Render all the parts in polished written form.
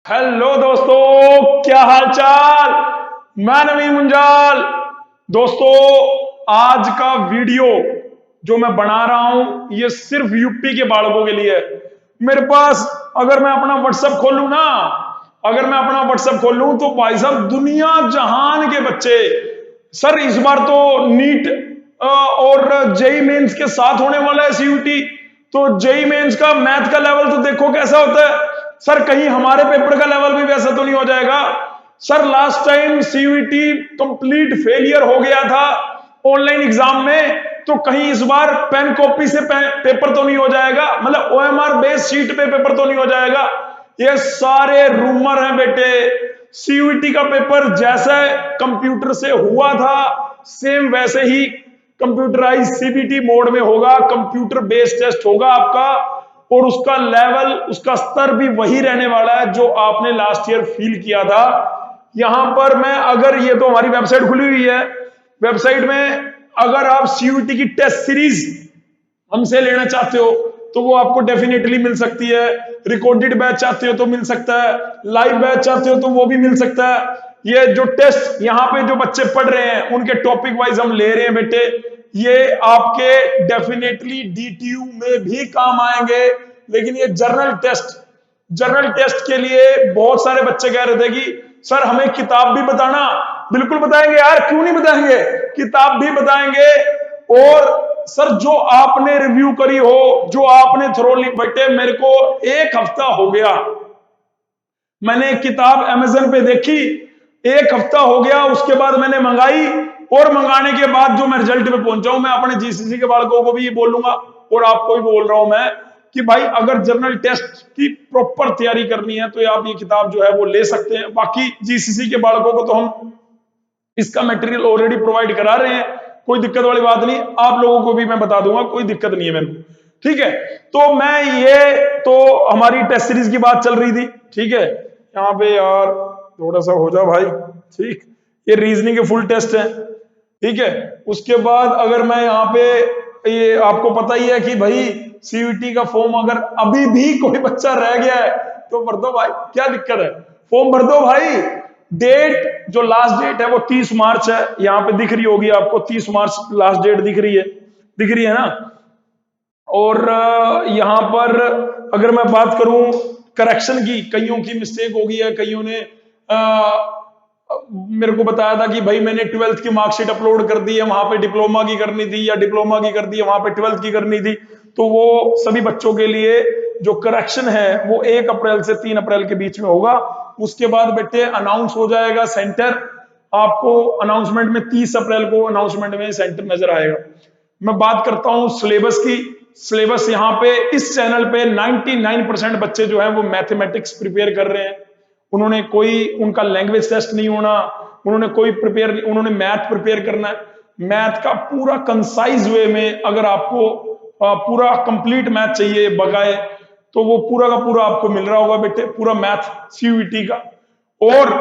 Hello दोस्तों, क्या हाल चाल। मैं नवीन मुंजाल। दोस्तों, आज का वीडियो जो मैं बना रहा हूं ये सिर्फ यूपी के बालकों के लिए है। मेरे पास अगर मैं अपना व्हाट्सएप खोलूं ना, अगर मैं अपना व्हाट्सएप खोलूं तो भाई साहब दुनिया जहान के बच्चे। सर इस बार तो नीट और जेई मेंस के साथ होने वाला है सीयूटी। तो जेई मेंस का मैथ का लेवल तो देखो कैसा होता है। सर कहीं हमारे पेपर का लेवल भी वैसा तो नहीं हो जाएगा। Sir last time CUET complete failure हो गया था ऑनलाइन एग्जाम में, तो कहीं इस बार पेन कॉपी से पेपर तो नहीं हो जाएगा, मतलब ओएमआर बेस्ड शीट पे पेपर तो नहीं हो जाएगा। ये सारे रूमर हैं बेटे। सीयूटी का पेपर जैसा कंप्यूटर से हुआ था सेम वैसे ही कंप्यूटराइज सीबीटी मोड में होगा। कंप्यूटर बेस्ड टेस्ट होगा आपका, और उसका लेवल, उसका स्तर भी वही रहने वाला है जो आपने लास्ट ईयर फील किया था। यहां पर मैं, अगर ये तो हमारी वेबसाइट खुली हुई है, वेबसाइट में अगर आप सीयूटी की टेस्ट सीरीज हमसे लेना चाहते हो तो वो आपको डेफिनेटली मिल सकती है। रिकॉर्डेड बैच चाहते हो तो मिल सकता है, लाइव बैच चाहते हो तो वो भी मिल सकता है। ये जो टेस्ट यहाँ पे जो बच्चे पढ़ रहे हैं उनके टॉपिक वाइज हम ले रहे हैं बेटे, ये आपके डेफिनेटली डीटीयू में भी काम आएंगे। लेकिन ये जर्नल टेस्ट के लिए बहुत सारे बच्चे कह रहे थे कि सर हमें किताब भी बताना। बिल्कुल बताएंगे यार, क्यों नहीं बताएंगे, किताब भी बताएंगे। और सर जो आपने रिव्यू करी हो, जो आपने थ्रोली, बेटे मेरे को एक हफ्ता हो गया, मैंने किताब अमेज़न पे देखी, एक हफ्ता हो गया, उसके बाद मैंने मंगाई, और मंगाने के बाद जो मैं रिजल्ट पे पहुंचा हूं, मैं अपने जीसीसी के बालकों को भी ये बोलूंगा और आपको भी बोल रहा हूं मैं कि भाई अगर जर्नल टेस्ट की प्रॉपर तैयारी करनी है तो आप ये किताब जो है वो ले सकते हैं। बाकी जीसीसी के बालकों को तो हम इसका मटेरियल ऑलरेडी प्रोवाइड करा रहे हैं, कोई दिक्कत वाली बात नहीं। आप लोगों को भी मैं बता दूंगा, कोई दिक्कत नहीं है मेरे को, ठीक है। तो मैं ये तो हमारी टेस्ट सीरीज की बात चल रही थी, ठीक है। यहाँ पे यार थोड़ा सा हो जाओ भाई, ठीक। ये रीजनिंग के फुल टेस्ट है, ठीक है। उसके बाद अगर मैं यहाँ पे, ये आपको पता ही है कि भाई सीयूटी का फॉर्म अगर अभी भी कोई बच्चा रह गया है तो भर दो भाई, क्या दिक्कत है, फॉर्म भर दो भाई। डेट, जो लास्ट डेट है वो 30 मार्च है, यहाँ पे दिख रही होगी आपको, 30 मार्च लास्ट डेट दिख रही है ना। और यहाँ पर अगर मैं बात करूं करेक्शन की, कईयों की मिस्टेक हो गई है, कईयों ने मेरे को बताया था कि भाई मैंने 12th की मार्कशीट अपलोड कर दी है, वहां पे डिप्लोमा की करनी थी, या डिप्लोमा की कर दी है वहां पे 12th की करनी थी। तो वो सभी बच्चों के लिए जो करेक्शन है वो 1 अप्रैल से 3 अप्रैल के बीच में होगा। उसके बाद बेटे अनाउंस हो जाएगा सेंटर, आपको अनाउंसमेंट में 30 अप्रैल को अनाउंसमेंट में सेंटर नजर आएगा। मैं बात करता हूं सिलेबस की। सिलेबस यहाँ पे इस चैनल पे 99% बच्चे जो हैं वो मैथमेटिक्स प्रिपेयर कर रहे हैं। उन्होंने कोई, उनका लैंग्वेज टेस्ट नहीं होना, उन्होंने कोई प्रिपेयर नहीं, उन्होंने मैथ प्रिपेयर करना है। मैथ का पूरा कंसाइज वे में, अगर आपको पूरा कंप्लीट मैथ चाहिए बगाए, तो वो पूरा का पूरा आपको मिल रहा होगा बेटे, पूरा मैथ सीयूईटी का। और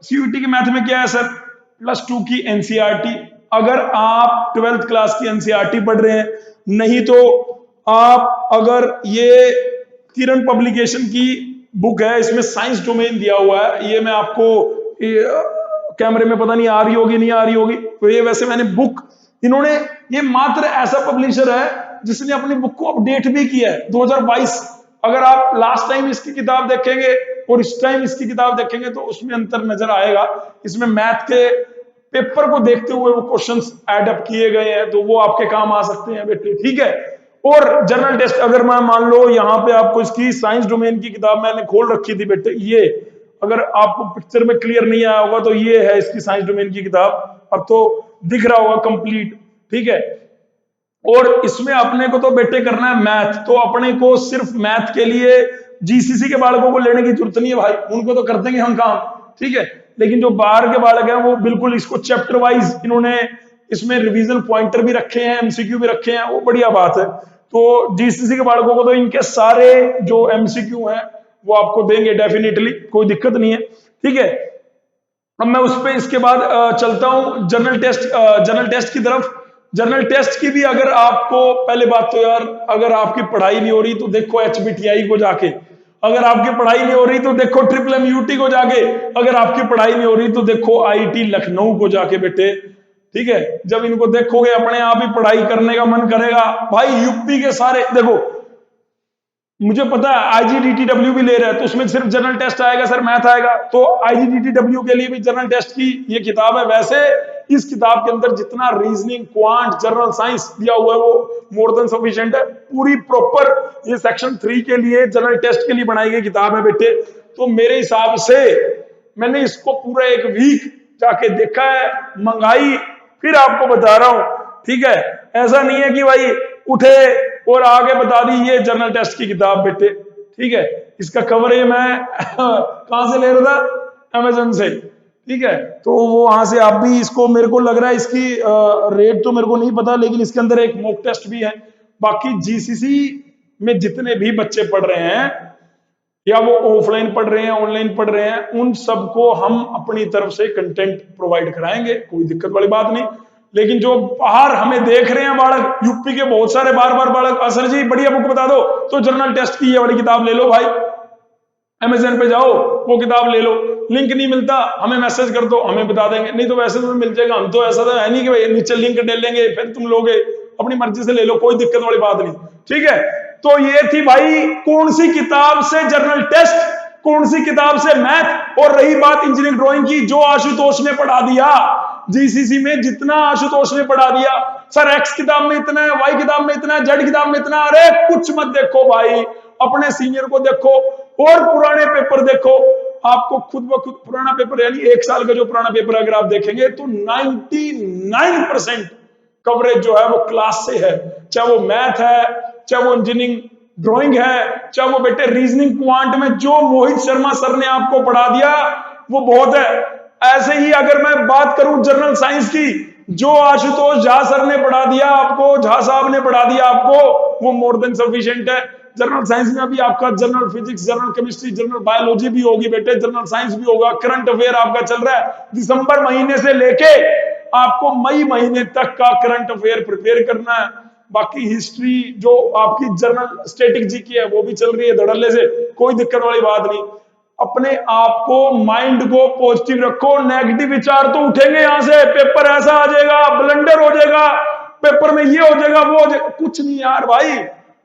सीयूईटी के मैथ में क्या है सर, +2 की एनसीईआरटी, अगर आप 12th क्लास की एनसीईआरटी पढ़ रहे हैं, नहीं तो आप अगर ये किरण पब्लिकेशन की बुक है, इसमें साइंस डोमेन दिया हुआ है, ये मैं आपको कैमरे में पता नहीं आ रही होगी नहीं आ रही होगी, तो ये वैसे मैंने बुक, इन्होंने, ये मात्र ऐसा पब्लिशर है जिसने अपनी बुक को अपडेट भी किया है 2022। अगर आप लास्ट टाइम इसकी किताब देखेंगे और इस टाइम इसकी किताब देखेंगे तो उसमें अंतर नजर आएगा। इसमें मैथ के पेपर को देखते हुए वो क्वेश्चंस ऐड अप किए गए हैं, तो वो आपके काम आ सकते हैं बेटे, ठीक है। और जर्नल टेस्ट, अगर मैं मान लो यहाँ पे आपको इसकी साइंस डोमेन की किताब मैंने खोल रखी थी बेटे, ये अगर आपको पिक्चर में क्लियर नहीं आया होगा तो ये है इसकी साइंस डोमेन की किताब, अब तो दिख रहा होगा कंप्लीट, ठीक है। और इसमें अपने को तो बेटे करना है मैथ, तो अपने को सिर्फ मैथ के लिए जीसीसी के बालकों को लेने की जरूरत नहीं है भाई, उनको तो कर देंगे हम काम, ठीक है। लेकिन जो बाहर के बालक हैं वो बिल्कुल इसको चैप्टर वाइज, इन्होंने इसमें रिवीजन पॉइंटर भी रखे हैं, एमसीक्यू भी रखे हैं, वो बढ़िया बात है। तो जीसीसी के बालकों को तो इनके सारे जो एमसीक्यू हैं वो आपको देंगे डेफिनेटली, कोई दिक्कत नहीं है, ठीक है। अब मैं उस पर इसके बाद चलता हूं जनरल टेस्ट की तरफ। जनरल टेस्ट की भी अगर आपको, पहले बात तो यार अगर आपकी पढ़ाई नहीं हो रही तो देखो एचबीटीआई को जाके, अगर आपकी पढ़ाई नहीं हो रही तो देखो ट्रिपल MUT को जाके, अगर आपकी पढ़ाई नहीं हो रही तो देखो IIT लखनऊ को जाके बेटे। ठीक है, जब इनको देखोगे अपने आप ही पढ़ाई करने का मन करेगा। भाई यूपी के सारे देखो, मुझे पता है IGDTW भी ले रहा है तो उसमें सिर्फ जनरल टेस्ट आएगा सर, मैथ आएगा, तो IGDTW के लिए भी जनरल टेस्ट की ये किताब है। वैसे इस किताब के अंदर जितना रीजनिंग, क्वांट, जनरल साइंस दिया हुआ है वो मोर देन सफिशिएंट है। पूरी प्रॉपर ये सेक्शन 3 के लिए जनरल टेस्ट के लिए बनाई गई किताब है बेटे। तो मेरे हिसाब से मैंने इसको पूरा एक वीक जाके देखा है, मंगाई, फिर आपको बता रहा हूं। ठीक है, ऐसा नहीं है कि भाई उठे और आगे बता दी ये जनरल टेस्ट की किताब बेटे। ठीक है, इसका कवर है मैं कहां से ले रहा था, अमेजन से। ठीक है, तो वो वहां से आप भी इसको, मेरे को लग रहा है इसकी रेट तो मेरे को नहीं पता, लेकिन इसके अंदर एक मॉक टेस्ट भी है। बाकी GCC में जितने भी बच्चे पढ़ रहे हैं, या वो ऑफलाइन पढ़ रहे हैं, ऑनलाइन पढ़ रहे हैं, उन सबको हम अपनी तरफ से कंटेंट प्रोवाइड कराएंगे, कोई दिक्कत वाली बात नहीं। लेकिन जो बाहर हमें देख रहे हैं बालक, यूपी के बहुत सारे बार बार बालक, सर जी बढ़िया बुक बता दो, तो जनरल टेस्ट की ये वाली किताब ले लो भाई, अमेजन पे जाओ वो किताब ले लो। लिंक नहीं मिलता हमें मैसेज कर दो, हमें बता देंगे, नहीं तो वैसे तो मिल जाएगा। हम तो ऐसा तो है नहीं कि भाई नीचे लिंक डाल लेंगे फिर तुम लोगे, अपनी मर्जी से ले लो, कोई दिक्कत वाली बात नहीं। ठीक है, तो ये थी भाई कौन सी किताब से जनरल टेस्ट, कौन सी किताब से मैथ। और रही बात इंजीनियरिंग ड्राइंग की, जो आशुतोष ने पढ़ा दिया GCC में, जितना आशुतोष ने पढ़ा दिया, सर X किताब में इतना है, Y किताब में इतना है, Z किताब में इतना, अरे कुछ मत देखो भाई, अपने सीनियर को देखो और पुराने पेपर देखो। आपको खुद ब खुद पुराना पेपर, यानी 1 साल का जो पुराना पेपर अगर आप देखेंगे तो 99% कवरेज जो है वो क्लास से है, चाहे वो मैथ है, चाहे वो इंजीनियरिंग ड्राइंग है, चाहे वो बेटे रीजनिंग क्वांट में जो मोहित शर्मा सर ने आपको पढ़ा दिया वो बहुत है। ऐसे ही अगर मैं बात करूं जनरल साइंस की, जो आशुतोष झा सर ने पढ़ा दिया आपको, झा साहब ने पढ़ा दिया आपको, वो मोर देन सफिशिएंट है। जनरल साइंस में अभी आपका general physics, general chemistry, general biology भी होगी बेटे, जनरल साइंस भी होगा, करंट अफेयर आपका चल रहा है। दिसंबर महीने से लेके आपको मई महीने तक का करंट अफेयर प्रिपेयर करना है। बाकी हिस्ट्री जो आपकी जनरल स्टैटिक जीके है वो भी चल रही है धड़ल्ले से, कोई दिक्कत वाली बात नहीं। अपने आप को, माइंड को पॉजिटिव रखो, नेगेटिव विचार तो उठेंगे यहां से, पेपर ऐसा आ जाएगा, ब्लंडर हो जाएगा, पेपर में ये हो जाएगा, वो हो जाएगा, कुछ नहीं यार भाई।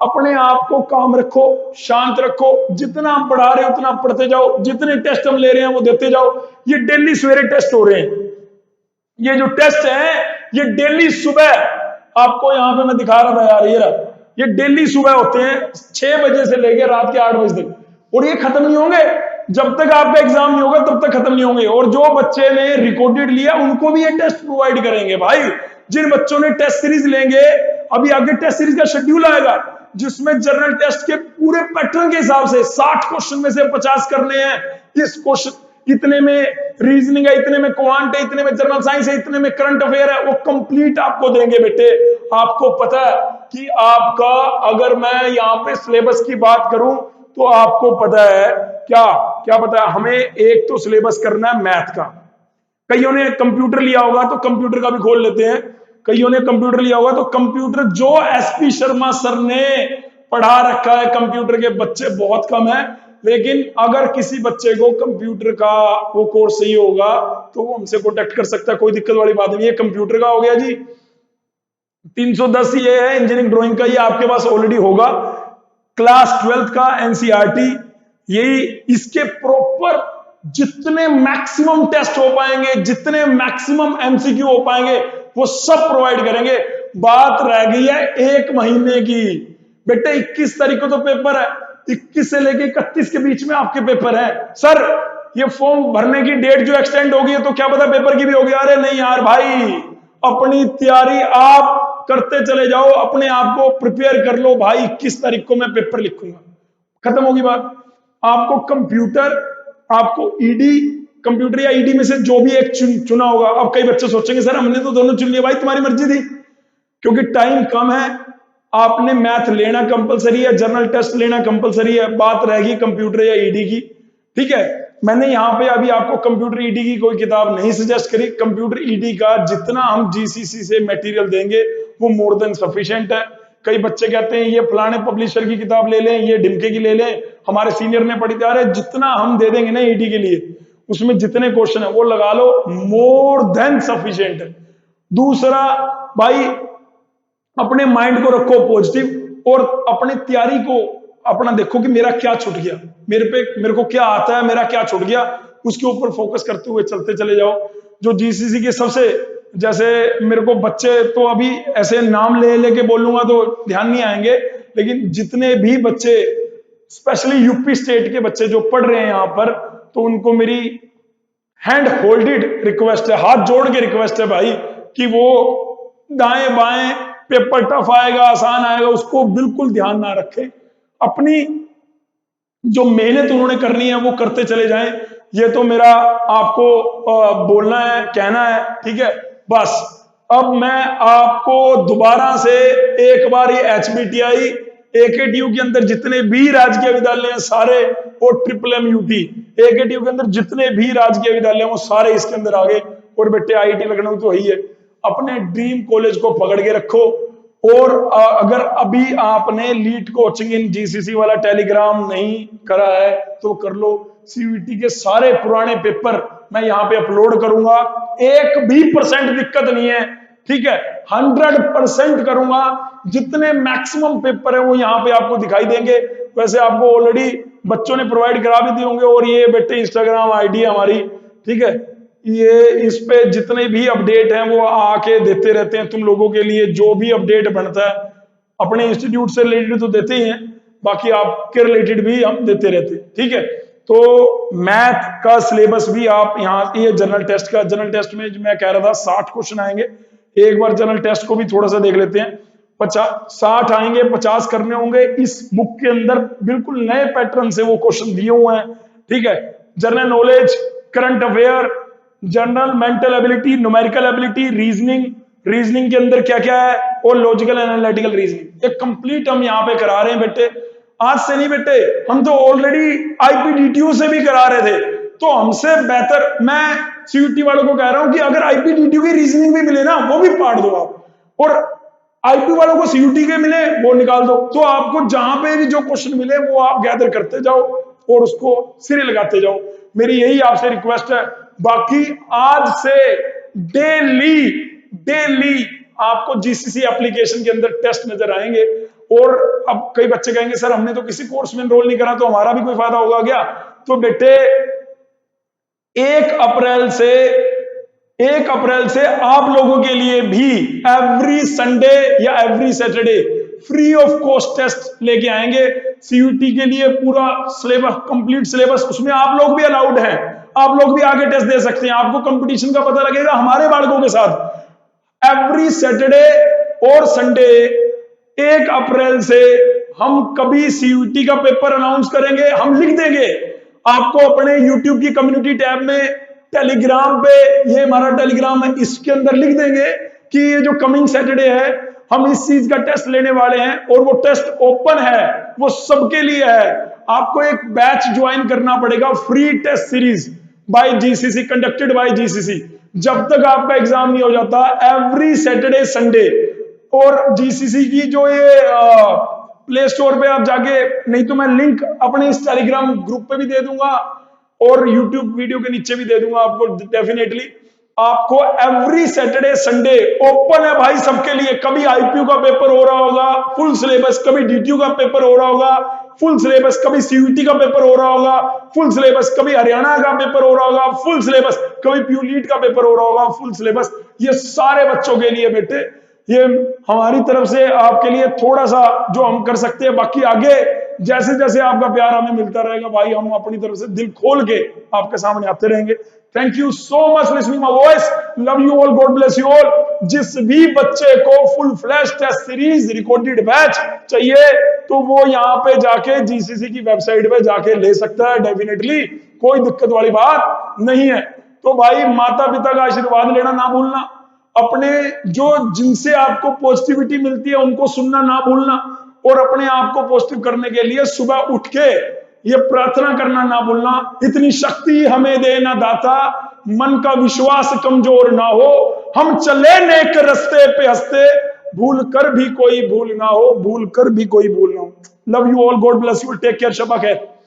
अपने आप को काम रखो, शांत रखो, जितना हम पढ़ा रहे हैं उतना पढ़ते जाओ, जितने टेस्ट हम ले रहे हैं वो देते जाओ। ये डेली सवेरे टेस्ट हो रहे हैं, ये जो टेस्ट है ये डेली सुबह, आपको यहां पे मैं दिखा रहा था यार, ये डेली सुबह होते हैं 6 बजे से लेकर रात के 8 बजे तक, और ये खत्म नहीं होंगे जब तक आपका एग्जाम नहीं होगा, तब तक खत्म नहीं होंगे। और जो बच्चे ने रिकॉर्डेड लिया उनको भी ये टेस्ट प्रोवाइड करेंगे भाई। जिन बच्चों ने टेस्ट सीरीज लेंगे, अभी आगे टेस्ट सीरीज का शेड्यूल आएगा जिसमें जनरल टेस्ट के पूरे पैटर्न के हिसाब से 60 क्वेश्चन में से 50 करने हैं। इस क्वेश्चन इतने में रीजनिंग है, इतने में क्वांट है, इतने में जनरल साइंस है, इतने में करंट अफेयर है, वो कंप्लीट आपको देंगे बेटे। आपको पता है कि आपका, अगर मैं यहाँ पे सिलेबस की बात करूं तो आपको पता है क्या क्या पता है, हमें एक तो सिलेबस करना है मैथ का। कईयों ने कंप्यूटर लिया होगा तो कंप्यूटर का भी खोल लेते हैं, कईयों ने कंप्यूटर लिया होगा तो कंप्यूटर जो SP शर्मा सर ने पढ़ा रखा है, कंप्यूटर के बच्चे बहुत कम है, लेकिन अगर किसी बच्चे को कंप्यूटर का वो कोर्स सही होगा तो वो हमसे कॉन्टेक्ट कर सकता है, कोई दिक्कत वाली बात नहीं है। कंप्यूटर का हो गया जी 310, ये है इंजीनियरिंग ड्राइंग का, ये आपके पास ऑलरेडी होगा। क्लास 12th का NCERT, यही इसके प्रॉपर जितने मैक्सिमम टेस्ट हो पाएंगे, जितने मैक्सिमम MCQ हो पाएंगे वो सब प्रोवाइड करेंगे। बात रह गई है 1 महीने की बेटे, 21 तारीख को तो पेपर है, 21 से लेके 31 के बीच में आपके पेपर है। सर ये फॉर्म भरने की डेट जो एक्सटेंड होगी तो क्या पता पेपर की भी होगी। अरे नहीं यार भाई, अपनी तैयारी आप करते चले जाओ, अपने आप को प्रिपेयर कर लो भाई। 21 तारीख को मैं पेपर लिखूंगा, खत्म होगी बात। आपको कंप्यूटर, आपको ED, कंप्यूटर या ED में से जो भी एक चुना होगा। अब कई बच्चे सोचेंगे सर हमने तो दोनों चुन लिया, भाई तुम्हारी मर्जी थी, क्योंकि टाइम कम है। आपने मैथ लेना कंपलसरी है, जनरल टेस्ट लेना कंपलसरी है, बात रहेगी कंप्यूटर या ED की। ठीक है, मैंने यहाँ पे अभी आपको कंप्यूटर ED की कोई किताब नहीं सजेस्ट करी। कंप्यूटर ED का जितना हम GCC से मटेरियल देंगे वो मोर देन सफिशिएंट है। कई बच्चे कहते हैं ये फलाने पब्लिशर की किताब ले लें, ये ढिमके की ले लें, हमारे सीनियर ने पढ़ी थी, अरे जितना हम दे देंगे ना ईडी के लिए, उसमें जितने क्वेश्चन है वो लगा लो, मोर देन सफिशिएंट है। दूसरा भाई, अपने माइंड को रखो पॉजिटिव और अपनी तैयारी को अपना देखो कि मेरा क्या छूट गया, मेरे को क्या आता है, मेरा क्या छूट गया, उसके ऊपर फोकस करते हुए चलते चले जाओ। जो जीसीसी के सबसे, जैसे मेरे को बच्चे तो अभी ऐसे नाम ले लेके बोलूंगा तो ध्यान नहीं आएंगे, लेकिन जितने भी बच्चे स्पेशली यूपी स्टेट के बच्चे जो पढ़ रहे हैं यहाँ पर, तो उनको मेरी हैंड होल्डेड रिक्वेस्ट है, हाथ जोड़ के रिक्वेस्ट है भाई, कि वो दाएं बाएं पेपर टफ आएगा आसान आएगा उसको बिल्कुल ध्यान ना रखें, अपनी जो मेहनत उन्होंने करनी है वो करते चले जाएं। ये तो मेरा आपको बोलना है, कहना है, ठीक है। बस अब मैं आपको दोबारा से एक बार ये HBTI AKTU के अंदर जितने भी राजकीय विद्यालय हैं सारे, और MMMUT AKTU के अंदर जितने भी राजकीय विद्यालय हैं वो सारे इसके अंदर आ गए। और बेटे IIT लखनऊ तो ही है, अपने ड्रीम कॉलेज को पकड़ के रखो। और अगर अभी आपने लीड कोचिंग इन जीसीसी वाला टेलीग्राम नहीं करा है तो कर लो। सीयूईटी के सारे पुराने पेपर मैं यहाँ पे अपलोड करूंगा, 1% दिक्कत नहीं है, ठीक है। 100% करूंगा, जितने मैक्सिमम पेपर है वो यहाँ पे आपको दिखाई देंगे। वैसे आपको ऑलरेडी बच्चों ने प्रोवाइड करा भी दी होंगे, और ये बेटे इंस्टाग्राम आईडी है हमारी, ठीक है। ये इस पे जितने भी अपडेट हैं वो आके देते रहते हैं तुम लोगों के लिए, जो भी अपडेट बनता है अपने इंस्टीट्यूट से रिलेटेड तो देते ही हैं, बाकी आपके रिलेटेड भी हम देते रहते हैं, ठीक है। तो मैथ का सिलेबस भी आप यहाँ, ये जनरल टेस्ट में मैं कह रहा था 60 क्वेश्चन आएंगे, एक बार जनरल टेस्ट को भी थोड़ा सा देख लेते हैं। 60 आएंगे, 50 करने होंगे। इस बुक के अंदर बिल्कुल नए पैटर्न से वो क्वेश्चन दिए हुए हैं, ठीक है। General knowledge, current affair, general mental ability, numerical ability, reasoning के अंदर क्या क्या है, और लॉजिकल एनालिटिकल रीजनिंग, एक कंप्लीट हम यहाँ पे करा रहे हैं बेटे। आज से नहीं बेटे, हम तो ऑलरेडी आईपीडीटीयू से भी करा रहे थे, तो हमसे बेहतर मैं सीयूटी वालों को कह रहा हूं कि अगर आईपीडीटीयू की रीजनिंग भी मिले ना वो भी पाट दो आप, और आईपी वालों को सीयूटी के मिले वो निकाल दो। तो आपको जहां पे भी जो क्वेश्चन मिले वो आप गैदर करते जाओ और उसको सिरे लगाते जाओ, मेरी यही आपसे रिक्वेस्ट है। बाकी आज से डेली आपको जीसीसी एप्लीकेशन के अंदर टेस्ट नजर आएंगे। और अब कई बच्चे कहेंगे सर हमने तो किसी कोर्स में एनरोल नहीं करा तो हमारा भी कोई फायदा होगा क्या? तो बेटे 1 अप्रैल से आप लोगों के लिए भी एवरी संडे या every Saturday free of cost test लेके आएंगे। सीयूटी के लिए पूरा सिलेबस, कंप्लीट सिलेबस, उसमें आप लोग भी अलाउड हैं, आप लोग भी आगे टेस्ट दे सकते हैं, आपको कंपटीशन का पता लगेगा हमारे बालकों के साथ। एवरी सैटरडे और संडे 1 अप्रैल से हम कभी सीयूटी का पेपर अनाउंस करेंगे, हम लिख देंगे आपको अपने यूट्यूब की कम्युनिटी टैब में, टेलीग्राम पे, ये हमारा टेलीग्राम है, इसके अंदर लिख देंगे कि ये जो कमिंग सैटरडे है हम इस चीज का टेस्ट लेने वाले हैं, और वो टेस्ट ओपन है, वो सबके लिए है। आपको एक बैच ज्वाइन करना पड़ेगा, free test series by GCC, conducted by GCC, जब तक आपका एग्जाम नहीं हो जाता, एवरी सैटरडे संडे। और जीसीसी की जो ये प्ले स्टोर पे आप जाके, नहीं तो मैं लिंक अपने इस टेलीग्राम ग्रुप पे भी दे दूंगा और यूट्यूब वीडियो के नीचे भी दे दूंगा आपको, डेफिनेटली आपको एवरी सैटरडे संडे ओपन है भाई सबके लिए। कभी आईपीयू का पेपर हो रहा होगा फुल सिलेबस, कभी डीटीयू का पेपर हो रहा होगा फुल सिलेबस, कभी सीयूटी का पेपर हो रहा होगा फुल सिलेबस, कभी हरियाणा का पेपर हो रहा होगा फुल सिलेबस, कभी प्यूलीट का पेपर हो रहा होगा फुल सिलेबस। ये सारे बच्चों के लिए बेटे, ये हमारी तरफ से आपके लिए थोड़ा सा जो हम कर सकते हैं, बाकी आगे जैसे जैसे आपका प्यार हमें मिलता रहेगा भाई, हम अपनी तरफ से दिल खोल के आपके सामने आते रहेंगे। Thank you so much listening my voice, love you all, God bless you all. जिस भी बच्चे को full flash test series recorded batch चाहिए तो वो यहाँ पे जाके जीसीसी की वेबसाइट पे जाके ले सकता है, डेफिनेटली कोई दिक्कत वाली बात नहीं है। तो भाई माता पिता का आशीर्वाद लेना ना भूलना, अपने जो जिनसे आपको पॉजिटिविटी मिलती है उनको सुनना ना भूलना, और अपने आप को पॉजिटिव करने के लिए सुबह उठ के ये प्रार्थना करना ना भूलना, इतनी शक्ति हमें देना दाता, मन का विश्वास कमजोर ना हो, हम चले नेक रस्ते पे हंसते, भूल कर भी कोई भूल ना हो, भूल कर भी कोई भूल ना हो। Love you all, God bless you, take care, शबा खैर।